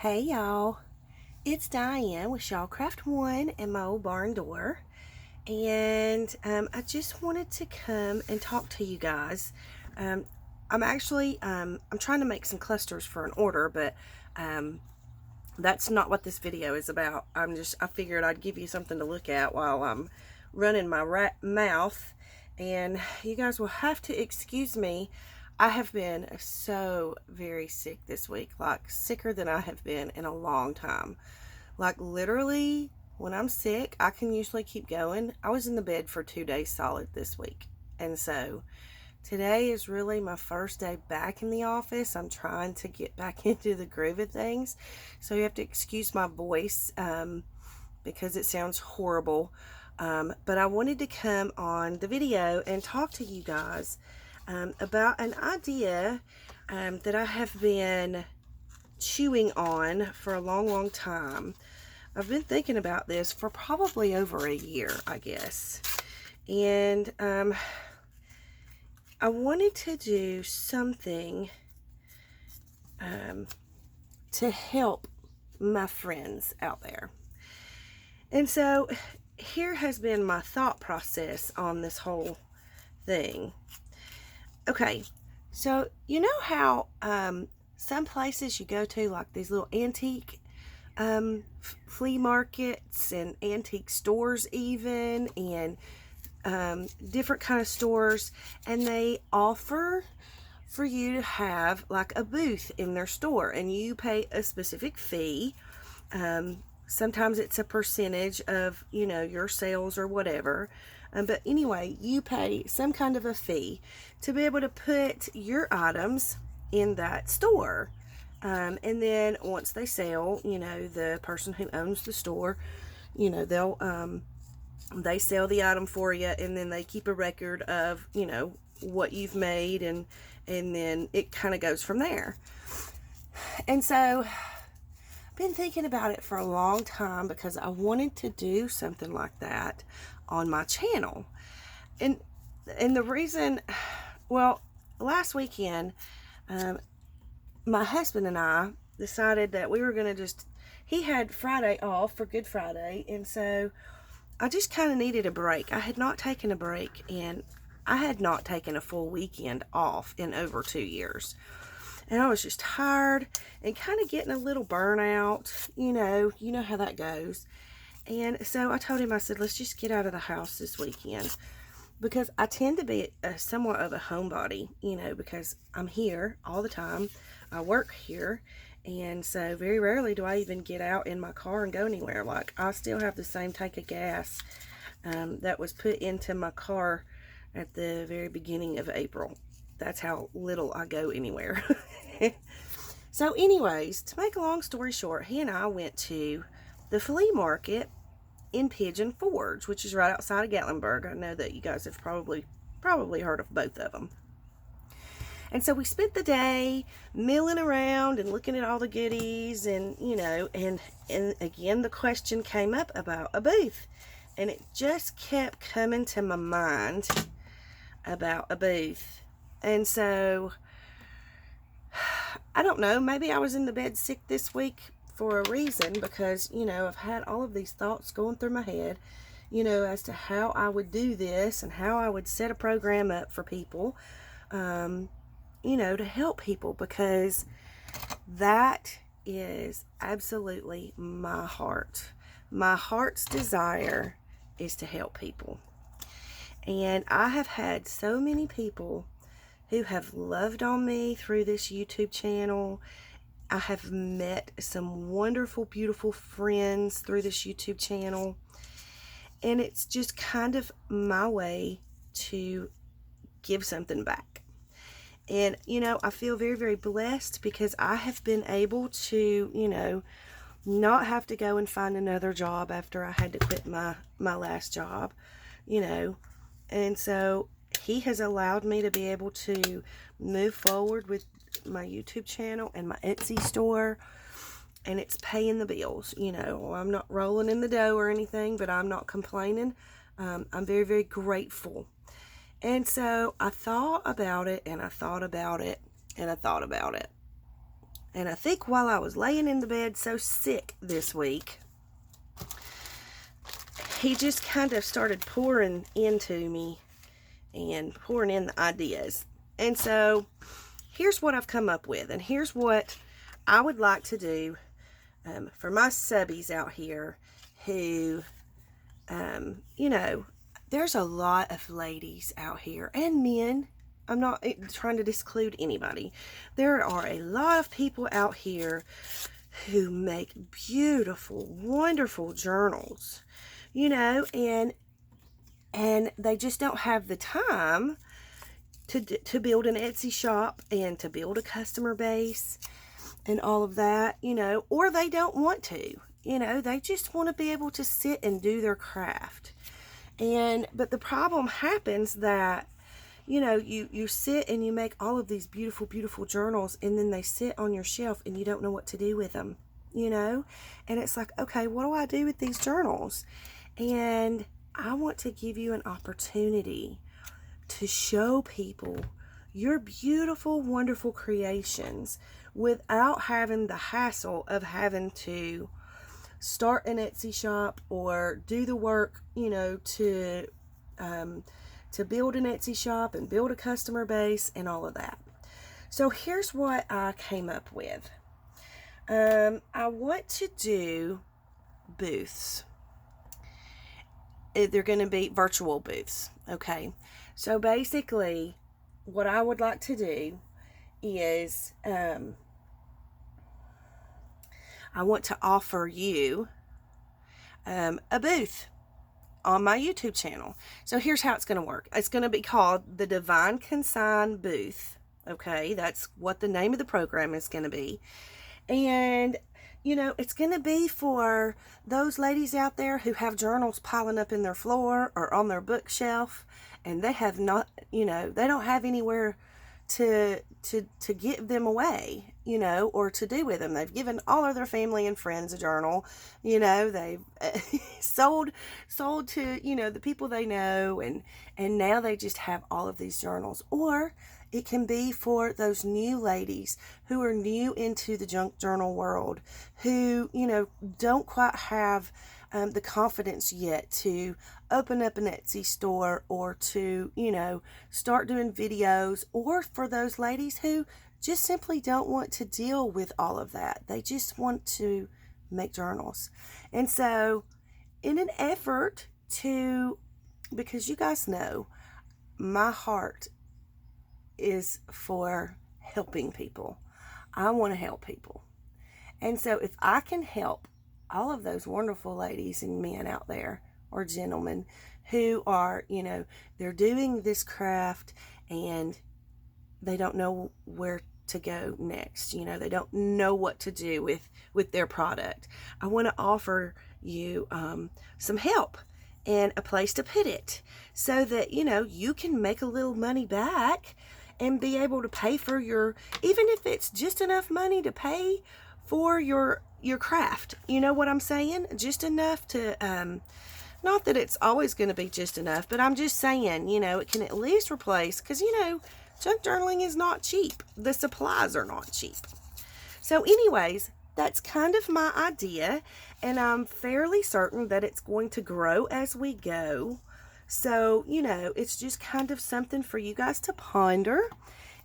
Hey y'all, it's Diane with Shawcraft One and my old barn door, and I just wanted to come and talk to you guys. I'm actually I'm trying to make some clusters for an order, but that's not what this video is about. I figured I'd give you something to look at while I'm running my mouth, and you guys will have to excuse me. I have been so very sick this week, like sicker than I have been in a long time. Like literally, when I'm sick, I can usually keep going. I was in the bed for 2 days solid this week. And so today is really my first day back in the office. I'm trying to get back into the groove of things. So you have to excuse my voice because it sounds horrible. But I wanted to come on the video and talk to you guys about an idea that I have been chewing on for a long time. I've been thinking about this for probably over a year, I guess. And I wanted to do something to help my friends out there. And so here has been my thought process on this whole thing. Okay, so you know how some places you go to, like these little antique flea markets and antique stores even, and different kind of stores, and they offer for you to have like a booth in their store, and you pay a specific fee. Sometimes it's a percentage of, your sales or whatever. But anyway, you pay some kind of a fee to be able to put your items in that store. And then once they sell, the person who owns the store, they sell the item for you, and then they keep a record of, what you've made, and then it kind of goes from there. And so I've been thinking about it for a long time because I wanted to do something like that on my channel. And the reason, well, last weekend, my husband and I decided that we were going to he had Friday off for Good Friday, and so I just kind of needed a break. I had not taken a break, and I had not taken a full weekend off in over 2 years. And I was just tired and kind of getting a little burnout. You know how that goes. And so I told him, I said, let's just get out of the house this weekend. Because I tend to be somewhat of a homebody, because I'm here all the time. I work here. And so very rarely do I even get out in my car and go anywhere. Like, I still have the same tank of gas that was put into my car at the very beginning of April. That's how little I go anywhere. So anyways, to make a long story short, he and I went to the flea market in Pigeon Forge, which is right outside of Gatlinburg. I know that you guys have probably heard of both of them. And so we spent the day milling around and looking at all the goodies, and and again the question came up about a booth, and it just kept coming to my mind about a booth. And so I don't know, maybe I was in the bed sick this week for a reason, because I've had all of these thoughts going through my head, as to how I would do this and how I would set a program up for people, to help people, because that is absolutely my heart. My heart's desire is to help people. And I have had so many people who have loved on me through this YouTube channel. I have met some wonderful, beautiful friends through this YouTube channel. And it's just kind of my way to give something back. And, I feel very, very blessed because I have been able to, not have to go and find another job after I had to quit my last job, And so he has allowed me to be able to move forward with my YouTube channel and my Etsy store, and it's paying the bills. I'm not rolling in the dough or anything, but I'm not complaining. I'm very, very grateful. And so I thought about it, and I thought about it, and I thought about it. And I think while I was laying in the bed so sick this week, he just kind of started pouring into me and pouring in the ideas. And so here's what I've come up with, and here's what I would like to do for my subbies out here who, you know, there's a lot of ladies out here and men. I'm not trying to exclude anybody. There are a lot of people out here who make beautiful, wonderful journals, you know, and they just don't have the time to build an Etsy shop and to build a customer base and all of that, you know, or they don't want to, you know, they just want to be able to sit and do their craft. But the problem happens that, you know, you sit and you make all of these beautiful, beautiful journals, and then they sit on your shelf and you don't know what to do with them, you know, and it's like, okay, what do I do with these journals? And I want to give you an opportunity to show people your beautiful, wonderful creations without having the hassle of having to start an Etsy shop or do the work, you know, to build an Etsy shop and build a customer base and all of that. So here's what I came up with. I want to do booths. They're going to be virtual booths, okay? So basically, what I would like to do is I want to offer you a booth on my YouTube channel. So here's how it's going to work. It's going to be called the Divine Consign Booth. Okay, that's what the name of the program is going to be. And, you know, it's going to be for those ladies out there who have journals piling up in their floor or on their bookshelf, and they have not, you know, they don't have anywhere to give them away, you know, or to do with them. They've given all of their family and friends a journal, you know, they've sold to, you know, the people they know, and now they just have all of these journals. Or it can be for those new ladies who are new into the junk journal world, who, you know, don't quite have the confidence yet to open up an Etsy store or to, you know, start doing videos, or for those ladies who just simply don't want to deal with all of that. They just want to make journals. And so in an effort to, because you guys know, my heart is for helping people. I want to help people. And so if I can help all of those wonderful ladies and men out there, or gentlemen, who are, you know, they're doing this craft and they don't know where to go next, you know, they don't know what to do with their product, I want to offer you some help and a place to put it, so that, you know, you can make a little money back and be able to pay for your, even if it's just enough money to pay for your craft. You know what I'm saying? Just enough to, not that it's always going to be just enough, but I'm just saying, you know, it can at least replace, because, you know, junk journaling is not cheap. The supplies are not cheap. So anyways, that's kind of my idea, and I'm fairly certain that it's going to grow as we go. So, you know, it's just kind of something for you guys to ponder.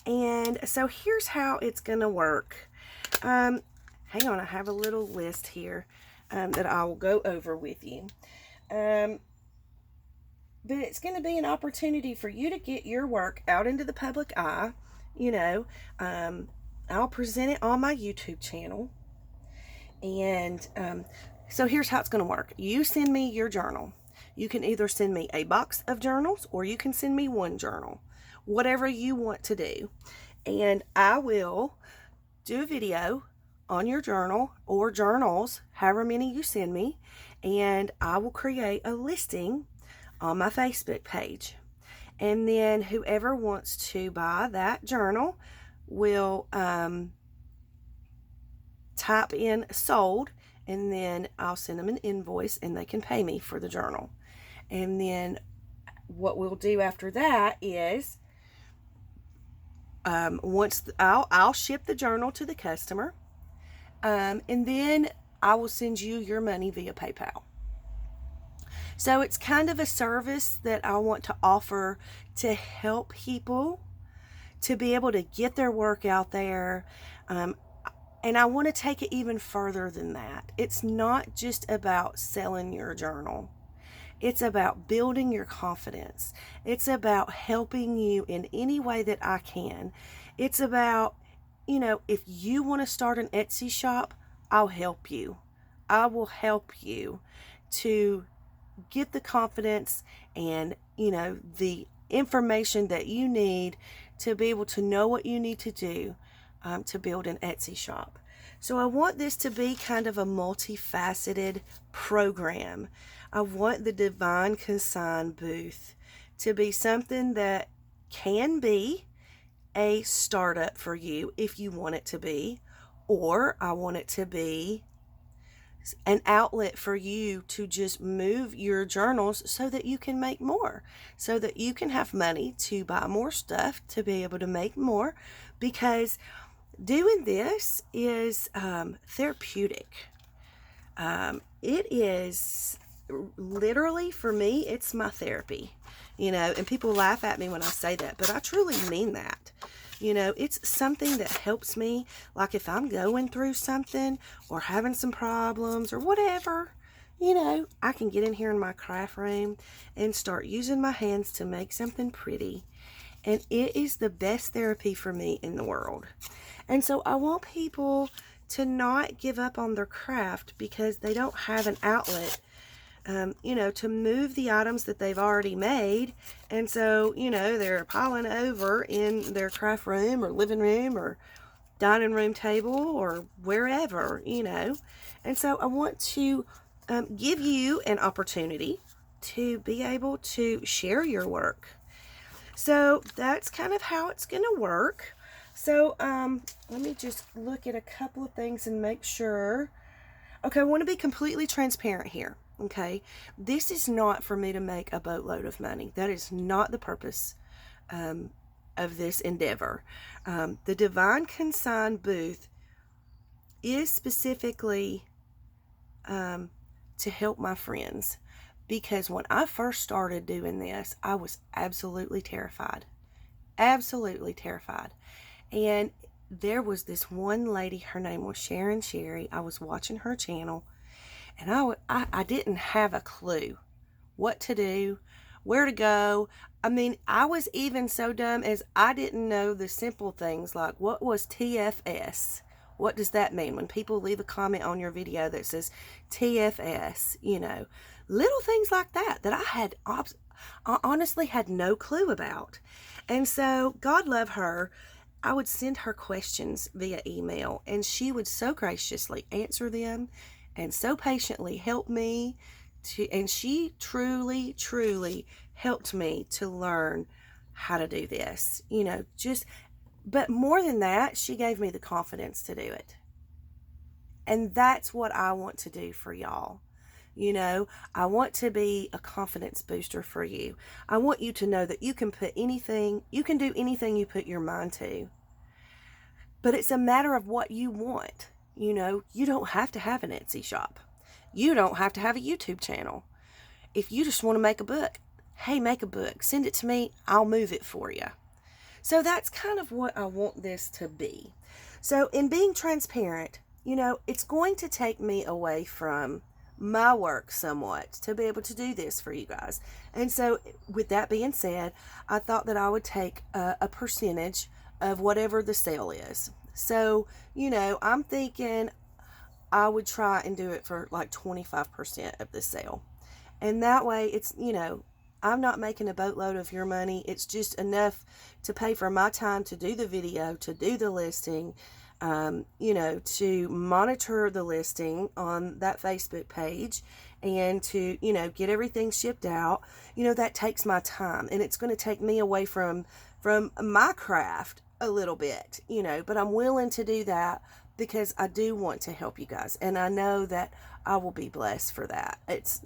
And so here's how it's going to work. Hang on, I have a little list here that I will go over with you. But it's going to be an opportunity for you to get your work out into the public eye. You know, I'll present it on my YouTube channel. And so here's how it's going to work. You send me your journal. You can either send me a box of journals, or you can send me one journal. Whatever you want to do. And I will do a video on your journal or journals, however many you send me, and I will create a listing on my Facebook page. And then whoever wants to buy that journal will type in sold, and then I'll send them an invoice and they can pay me for the journal. And then what we'll do after that is I'll ship the journal to the customer, and then I will send you your money via PayPal. So it's kind of a service that I want to offer to help people to be able to get their work out there. And I want to take it even further than that. It's not just about selling your journal. It's about building your confidence. It's about helping you in any way that I can. It's about, if you want to start an Etsy shop, I'll help you. I will help you to get the confidence and, the information that you need to be able to know what you need to do to build an Etsy shop. So I want this to be kind of a multifaceted program. I want the Divine Consign Booth to be something that can be a startup for you if you want it to be, or I want it to be an outlet for you to just move your journals so that you can make more, so that you can have money to buy more stuff to be able to make more, because doing this is therapeutic. It is literally, for me, it's my therapy, and people laugh at me when I say that, but I truly mean that. It's something that helps me, like if I'm going through something or having some problems or whatever, I can get in here in my craft room and start using my hands to make something pretty. And it is the best therapy for me in the world. And so I want people to not give up on their craft because they don't have an outlet, to move the items that they've already made. And so, they're piling over in their craft room or living room or dining room table or wherever, And so I want to give you an opportunity to be able to share your work. So that's kind of how it's going to work. So let me just look at a couple of things and make sure. Okay, I want to be completely transparent here. Okay, this is not for me to make a boatload of money. That is not the purpose of this endeavor. The Divine Consign Booth is specifically to help my friends, because when I first started doing this, I was absolutely terrified. Absolutely terrified. And there was this one lady, her name was Sharon Sherry. I was watching her channel, and I didn't have a clue what to do, where to go. I mean, I was even so dumb as I didn't know the simple things like, what was TFS? What does that mean? When people leave a comment on your video that says TFS, little things like that I honestly had no clue about. And so, God love her, I would send her questions via email, and she would so graciously answer them and so patiently help me and she truly, truly helped me to learn how to do this, but more than that, she gave me the confidence to do it. And that's what I want to do for y'all. I want to be a confidence booster for you. I want you to know that you can do anything you put your mind to. But it's a matter of what you want. You don't have to have an Etsy shop. You don't have to have a YouTube channel. If you just want to make a book, hey, make a book. Send it to me. I'll move it for you. So that's kind of what I want this to be. So in being transparent, it's going to take me away from my work somewhat to be able to do this for you guys. And so with that being said, I thought that I would take a percentage of whatever the sale is. So, I'm thinking I would try and do it for like 25% of the sale. And that way it's, I'm not making a boatload of your money. It's just enough to pay for my time to do the video, to do the listing, to monitor the listing on that Facebook page, and to, get everything shipped out. That takes my time, and it's going to take me away from my craft a little bit, but I'm willing to do that because I do want to help you guys, and I know that I will be blessed for that. It's,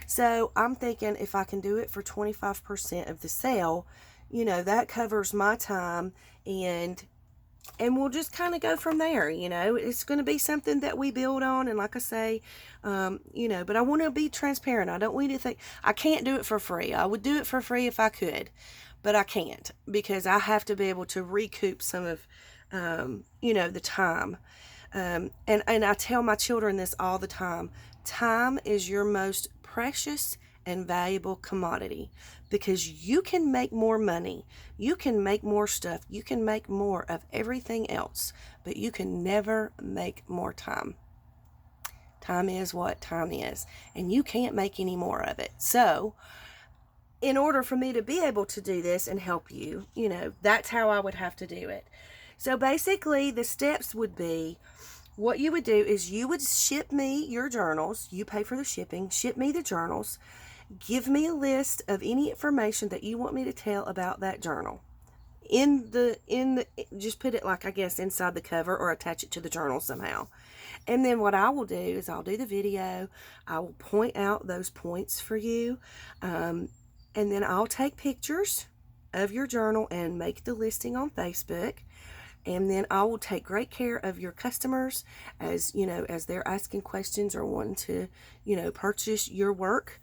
so I'm thinking if I can do it for 25% of the sale, that covers my time and we'll just kind of go from there. It's going to be something that we build on. And like I say, but I want to be transparent. I don't want you to think I can't do it for free. I would do it for free if I could, but I can't, because I have to be able to recoup some of, the time. And I tell my children this all the time. Time is your most precious and valuable commodity, because you can make more money, you can make more stuff, you can make more of everything else, but you can never make more time. Time is what time is, and you can't make any more of it. So in order for me to be able to do this and help you, that's how I would have to do it. So basically the steps would be, what you would do is you would ship me your journals. You pay for the shipping, ship me the journals, give me a list of any information that you want me to tell about that journal. Just put it, like, I guess, inside the cover, or attach it to the journal somehow. And then what I will do is I'll do the video. I will point out those points for you. And then I'll take pictures of your journal and make the listing on Facebook. And then I will take great care of your customers as they're asking questions or wanting to, purchase your work.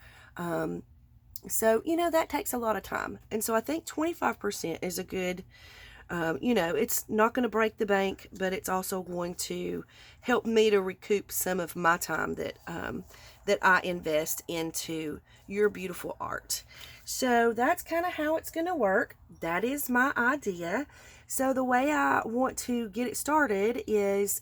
So, that takes a lot of time. And so I think 25% is a good, it's not going to break the bank, but it's also going to help me to recoup some of my time that I invest into your beautiful art. So that's kind of how it's going to work. That is my idea. So the way I want to get it started is,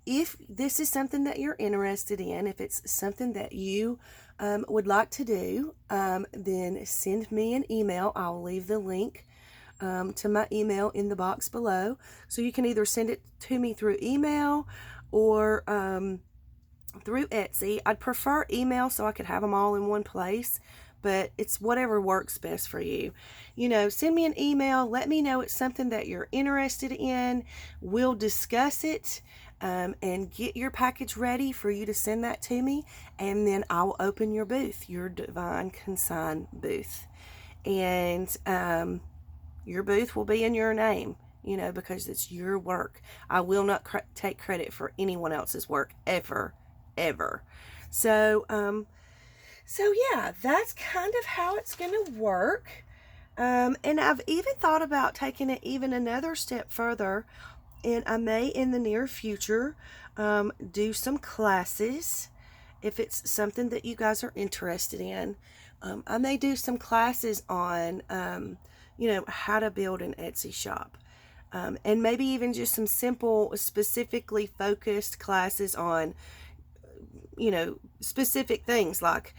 if this is something that you're interested in, if it's something that you would like to do, then send me an email. I'll leave the link to my email in the box below. So you can either send it to me through email or through Etsy. I'd prefer email so I could have them all in one place, but it's whatever works best for you. Send me an email. Let me know it's something that you're interested in. We'll discuss it and get your package ready for you to send that to me. And then I'll open your booth, your Divine Consign booth. And your booth will be in your name, because it's your work. I will not take credit for anyone else's work ever. So yeah, that's kind of how it's going to work. And I've even thought about taking it even another step further, and I may in the near future do some classes. If it's something that you guys are interested in, I may do some classes on, how to build an Etsy shop. And maybe even just some simple, specifically focused classes on, specific things like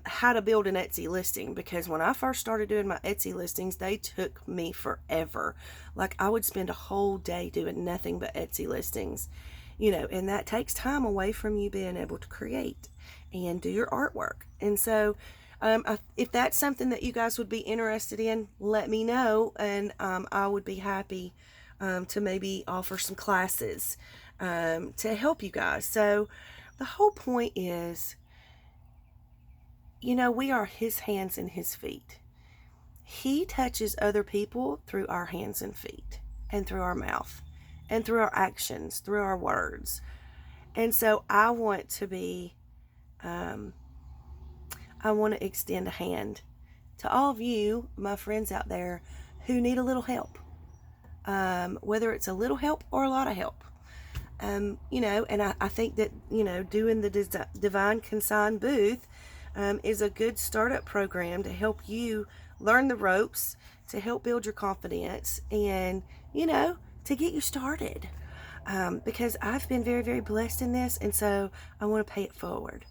how to build an Etsy listing. Because when I first started doing my Etsy listings, they took me forever. Like, I would spend a whole day doing nothing but Etsy listings, and that takes time away from you being able to create and do your artwork. And so if that's something that you guys would be interested in, let me know, and I would be happy to maybe offer some classes to help you guys. So the whole point is, we are His hands and His feet. He touches other people through our hands and feet, and through our mouth, and through our actions, through our words. And so I want to be, I want to extend a hand to all of you, my friends out there, who need a little help. Whether it's a little help or a lot of help. And I think that, doing the Divine Consign booth is a good startup program to help you learn the ropes, to help build your confidence, and, to get you started. Because I've been very, very blessed in this, and so I want to pay it forward.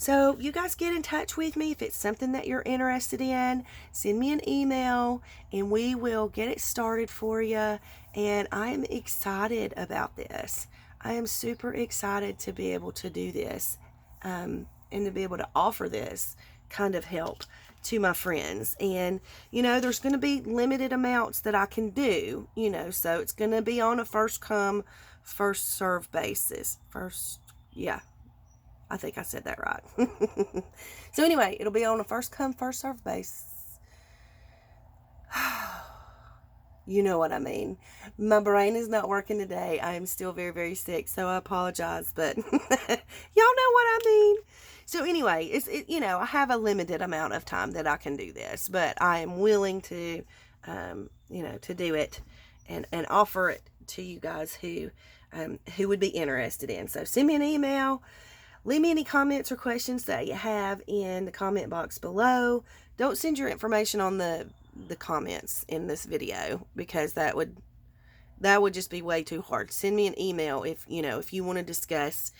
So you guys get in touch with me if it's something that you're interested in. Send me an email and we will get it started for you. And I am excited about this. I am super excited to be able to do this and to be able to offer this kind of help to my friends. And, there's going to be limited amounts that I can do, so it's going to be on a first come, first serve basis. I think I said that right. So anyway, it'll be on a first come, first serve basis. You know what I mean. My brain is not working today. I am still very, very sick, so I apologize, but y'all know what I mean. So anyway, I have a limited amount of time that I can do this, but I am willing to, to do it and offer it to you guys who would be interested in. So send me an email. Leave me any comments or questions that you have in the comment box below. Don't send your information on the comments in this video, because that would just be way too hard. Send me an email if you want to discuss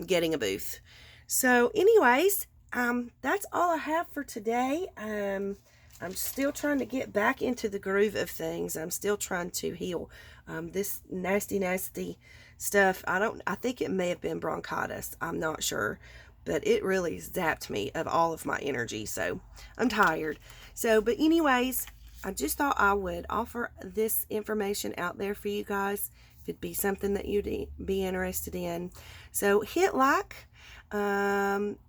getting a booth. So anyways, that's all I have for today. I'm still trying to get back into the groove of things. I'm still trying to heal this nasty stuff. I think it may have been bronchitis. I'm not sure, but it really zapped me of all of my energy. So I'm tired. But anyways, I just thought I would offer this information out there for you guys, if it'd be something that you'd be interested in. So hit like,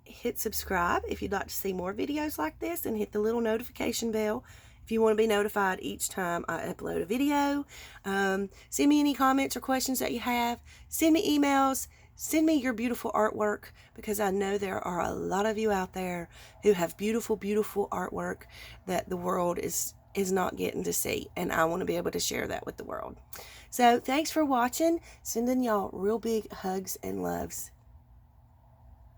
hit subscribe if you'd like to see more videos like this, and hit the little notification bell if you want to be notified each time I upload a video. Send me any comments or questions that you have. Send me emails. Send me your beautiful artwork, because I know there are a lot of you out there who have beautiful, beautiful artwork that the world is not getting to see, and I want to be able to share that with the world. So thanks for watching. Sending y'all real big hugs and loves.